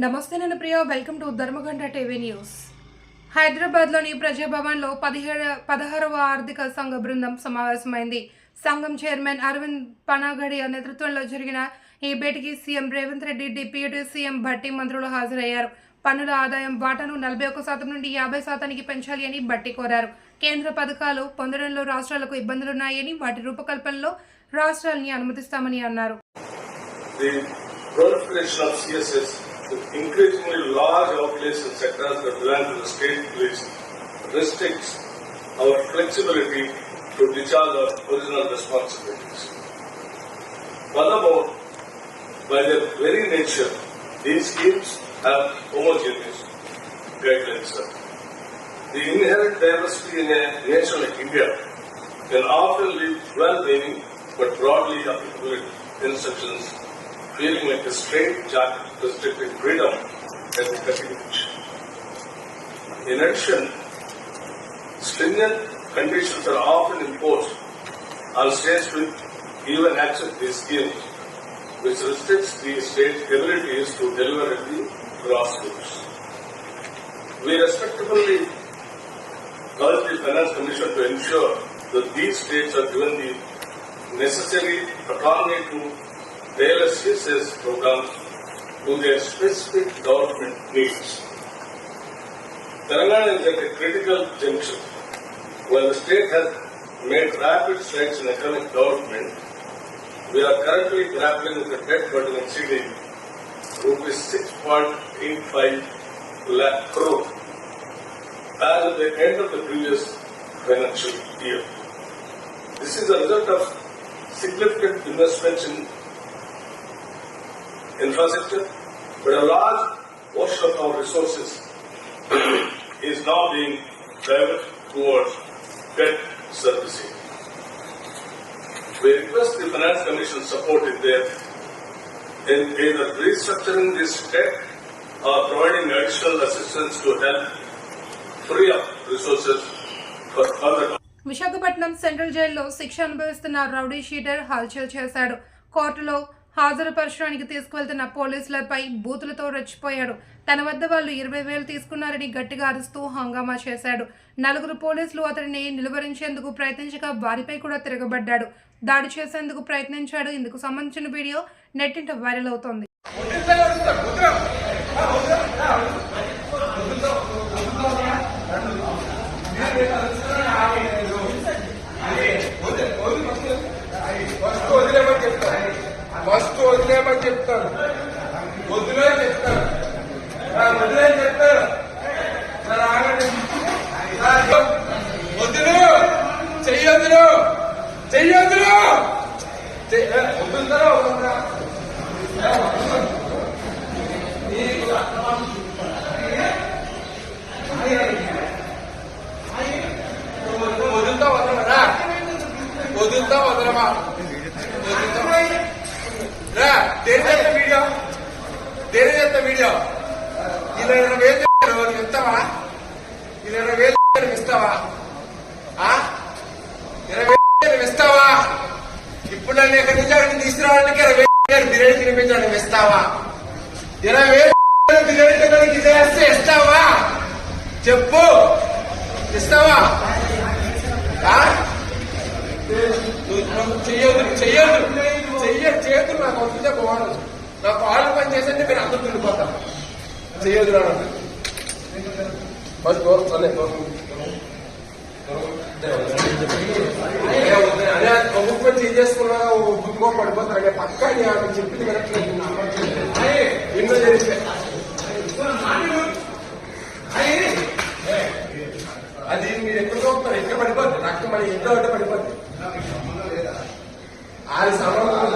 నమస్తే నేను ప్రియ welcome to ధర్మగంట TV news. హైదరాబాద్లోని ప్రజాభవన్లో 16వ ఆర్థిక సంఘ బృందం సమావేశమైంది. సంఘం చైర్మన్ అరవింద్ పనాగడియ నేతృత్వంలో జరిగిన ఈ భేటీకి CM Revanth Reddy, deputy CM Bhatti మంత్రులు హాజరయ్యారు. పన్నుల ఆదాయం వాటాను 41% నుండి 50% పెంచాలి అని భట్టి కోరారు. కేంద్ర పథకాలు పొందడంలో రాష్ట్రాలకు ఇబ్బందులున్నాయని, వాటి రూపకల్పనలో రాష్ట్రాల్ని అనుమతిస్తామని అన్నారు. With increasingly large outlays in sectors that belong to the state police restricts our flexibility to discharge our original responsibilities. Furthermore, by their very nature, these schemes have homogeneous guidelines. The inherent diversity in a nation like India can often leave well-meaning but broadly applicable instructions feeling like a straight jacket restricting freedom at the cutting edge. In addition, stringent conditions are often imposed on states to even accept these schemes, which restricts the state's abilities to deliver at the grassroots. We respectfully urge the Finance Commission to ensure that these states are given the necessary autonomy to tailor CSS programs to their specific government needs. Telangana is at a critical junction. While the state has made rapid strides in economic development, we are currently grappling with a debt burden exceeding rupees 6.85 lakh crore as at the end of the previous financial year. This is a result of significant investments in infrastructure, but a large portion of our resources is now being diverted towards debt servicing. We request the Finance Commission support in either restructuring this debt or providing additional assistance to help free up resources for further. Visakhapatnam central జైల్లో శిక్ష అనుభవిస్తున్న rowdy sheeter హల్చల్ చేశాడు. కోర్టులో హాజరుపరచడానికి తీసుకువెళ్తున్న పోలీసులపై బూతులతో రెచ్చిపోయాడు. తన వద్ద వాళ్ళు 20,000 తీసుకున్నారని గట్టిగా అరుస్తూ హంగామా చేశాడు. 4 పోలీసులు అతడిని నిలువరించేందుకు ప్రయత్నించగా వారిపై కూడా తిరగబడ్డాడు. దాడి చేసేందుకు ప్రయత్నించాడు. ఇందుకు సంబంధించిన వీడియో నెట్టింట వైరల్ అవుతోంది. ఫస్ట్ వదిలేమని చెప్తాను, వదిలే చెప్తాను, వదిలే చెప్తాను. వదిలు చెయ్యొద్దులు, చెయ్యొద్దులు, వదులుతారా వదులుతారా వదులుతా వదలమరా, వదులుతా వదలమా, వీడియో ఇలా 20,000 ఇస్తావా? ఇలా 20,000 ఇస్తావా? 20,000 ఇస్తావా? ఇప్పుడు నన్ను ఎక్కడి నుంచి అక్కడికి తీసుకురావడానికి 20,000 బిర్యానీ తినిపించడానికి ఇస్తావా? 20,000 బిర్యానీ తినడానికి ఇదేస్తే ఇస్తావా? చెప్పు, ఇస్తావా? చెయ్యొద్దు, చెయ్యొద్దు, చేతులు నాకు వస్తుందే బాగుండదు. నా కాళ్ళు పని చేసంటే మీరు అందరూ తిరిగిపోతాం. చెయ్యొద్దు రావడం ప్రభుత్వం చేసుకున్నా బుద్ధో పడిపోతారు. పక్క చెప్పింది వినట్లేదు. ఎన్నో చేస్తే అది మీరు ఎక్కడ చూస్తారు, ఎక్కడ పడిపోద్ది రక్తం, మరి ఎన్నో అంటే పడిపోద్ది. 6 సంవత్సరాలు